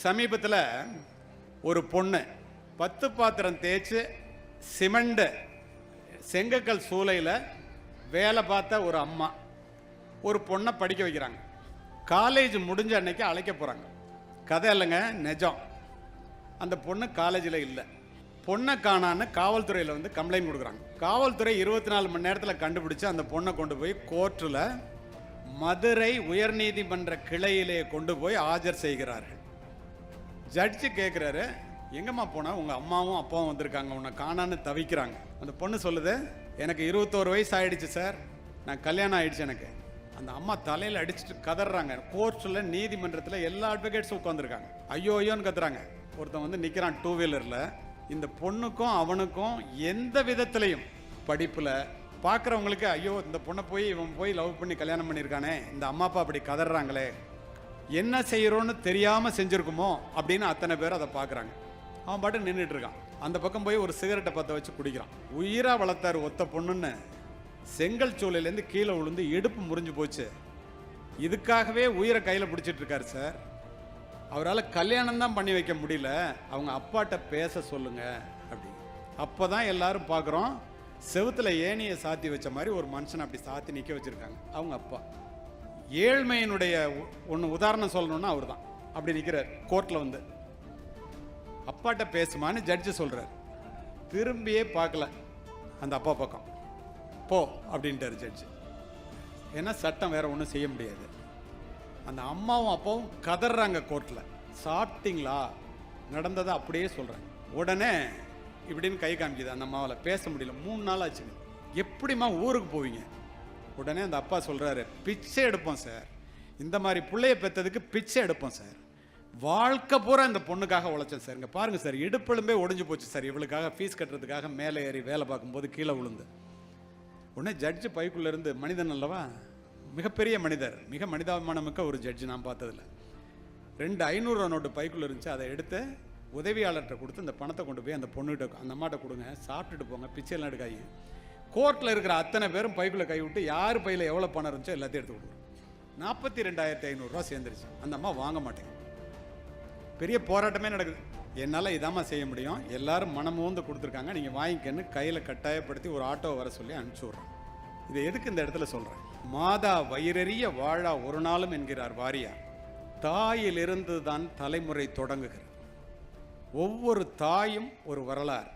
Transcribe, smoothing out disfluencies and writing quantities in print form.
சமீபத்தில் ஒரு பொண்ணு 10 பாத்திரம் தேய்ச்சி சிமெண்ட் செங்கக்கல் சூளையில் வேலை பார்த்த ஒரு அம்மா ஒரு பொண்ணை படிக்க வைக்கிறாங்க. காலேஜ் முடிஞ்ச அன்னைக்கு அழைக்க போகிறாங்க. கதை இல்லைங்க, நிஜம். அந்த பொண்ணு காலேஜில் இல்லை. பொண்ணை காணான்னு காவல்துறையில் வந்து கம்ப்ளைண்ட் கொடுக்குறாங்க. காவல்துறை 24 மணி நேரத்தில் கண்டுபிடிச்சு அந்த பொண்ணை கொண்டு போய் கோர்ட்டில் மதுரை உயர்நீதிமன்ற கிளையிலே கொண்டு போய் ஆஜர் செய்கிறார்கள். ஜட்ஜு கேட்குறாரு, எங்கம்மா போனா? உங்கள் அம்மாவும் அப்பாவும் வந்திருக்காங்க, உன்னை காணான்னு தவிக்கிறாங்க. அந்த பொண்ணு சொல்லுது, எனக்கு 21 வயசு ஆயிடுச்சு சார், நான் கல்யாணம் ஆயிடுச்சு எனக்கு. அந்த அம்மா தலையில் அடிச்சுட்டு கதறாங்க. கோர்ட்டில் நீதிமன்றத்தில் எல்லா அட்வொகேட்ஸும் உட்காந்துருக்காங்க. ஐயோ ஐயோன்னு கத்துறாங்க. ஒருத்தன் வந்து நிற்கிறான் 2 வீலரில். இந்த பொண்ணுக்கும் அவனுக்கும் எந்த விதத்துலையும் படிப்பில் பார்க்குறவங்களுக்கு ஐயோ இந்த பொண்ணை போய் இவன் போய் லவ் பண்ணி கல்யாணம் பண்ணியிருக்கானே, இந்த அம்மா அப்பா அப்படி கதறாங்களே, என்ன செய்கிறோன்னு தெரியாமல் செஞ்சுருக்குமோ அப்படின்னு அத்தனை பேர் அதை பார்க்குறாங்க. அவன் பாட்டு நின்றுட்டு இருக்கான். அந்த பக்கம் போய் ஒரு சிகரெட்டை பற்ற வச்சு குடிக்கிறான். உயிராக வளர்த்தாரு ஒத்த பொண்ணுன்னு செங்கல் சூளையிலேருந்து கீழே விழுந்து இடுப்பு முறிஞ்சு போச்சு. இதுக்காகவே உயிரை கையில் பிடிச்சிட்டு இருக்காரு சார். அவரால் கல்யாணம் தான் பண்ணி வைக்க முடியல, அவங்க அப்பாட்ட பேச சொல்லுங்க அப்படி. அப்போ தான் எல்லாரும் பார்க்குறோம், செவுத்துல ஏணியை சாத்தி வச்ச மாதிரி ஒரு மனுஷனை அப்படி சாத்தி நிற்க வச்சிருக்காங்க அவங்க அப்பா. ஏழ்மையினுடைய ஒன்று உதாரணம் சொல்லணும்னா அவர் தான் அப்படி நிற்கிறார் கோர்ட்டில் வந்து. அப்பாட்ட பேசுமான்னு ஜட்ஜு சொல்கிறார். திரும்பியே பார்க்கல அந்த அப்பா பக்கம். போ அப்படின்ட்டார் ஜட்ஜு. ஏன்னா சட்டம் வேற ஒன்றும் செய்ய முடியாது. அந்த அம்மாவும் அப்பாவும் கதறாங்க கோர்ட்டில். சாப்பிட்டீங்களா? நடந்ததை அப்படியே சொல்கிறேன். உடனே இப்படின்னு கை காமிக்குது அந்த அம்மாவில். பேச முடியல, 3 நாள் ஆச்சுங்க. எப்படிம்மா ஊருக்கு போவீங்க? உடனே அந்த அப்பா சொல்கிறாரு, பிச்சை எடுப்போம் சார், இந்த மாதிரி பிள்ளைய பெற்றதுக்கு பிச்சை எடுப்போம் சார், வாழ்க்கை பூரா இந்த பொண்ணுக்காக உழைச்சேன் சார். இங்கே பாருங்கள் சார், இடுப்பெலும்பே ஒடிஞ்சு போச்சு சார், இவளுக்காக ஃபீஸ் கட்டுறதுக்காக மேலே ஏறி வேலை பார்க்கும்போது கீழே விழுந்து. உடனே ஜட்ஜு பைக்குள்ளேருந்து, மனிதன் அல்லவா, மிகப்பெரிய மனிதர், மிக மனிதாபிமானமிக்க ஒரு ஜட்ஜு நான் பார்த்ததில்ல. 2 500 நோட்டு பைக்குள்ளே இருந்துச்சு. அதை எடுத்து உதவியாளர்கிட்ட கொடுத்து இந்த பணத்தை கொண்டு போய் அந்த பொண்ணுகிட்ட அந்த அம்மாட்ட கொடுங்க, சாப்பிட்டுட்டு போங்க, பிச்சைலாம் எடுக்காதீங்க. கோர்ட்டில் இருக்கிற அத்தனை பேரும் பைக்குள்ளே கை விட்டு யார் பையில் எவ்வளோ பணம் இருந்துச்சோ எல்லாத்தையும் எடுத்து கொடுக்குறோம். 42,500 ரூபா சேர்ந்துருச்சு. அந்த அம்மா வாங்க மாட்டேங்க. பெரிய போராட்டமே நடக்குது. என்னால் இதாம்மா செய்ய முடியும், எல்லாரும் மனமோந்து கொடுத்துருக்காங்க, நீங்கள் வாங்கிக்கன்னு கையில் கட்டாயப்படுத்தி ஒரு ஆட்டோ வர சொல்லி அனுப்பிச்சி விட்றோம். இதை எதுக்கு இந்த இடத்துல சொல்கிறேன்? மாதா வயிறறிய வாழா ஒரு நாளும் என்கிறார் வாரியார். தாயிலிருந்து தான் தலைமுறை தொடங்குகிறது. ஒவ்வொரு தாயும் ஒரு வரலாறு.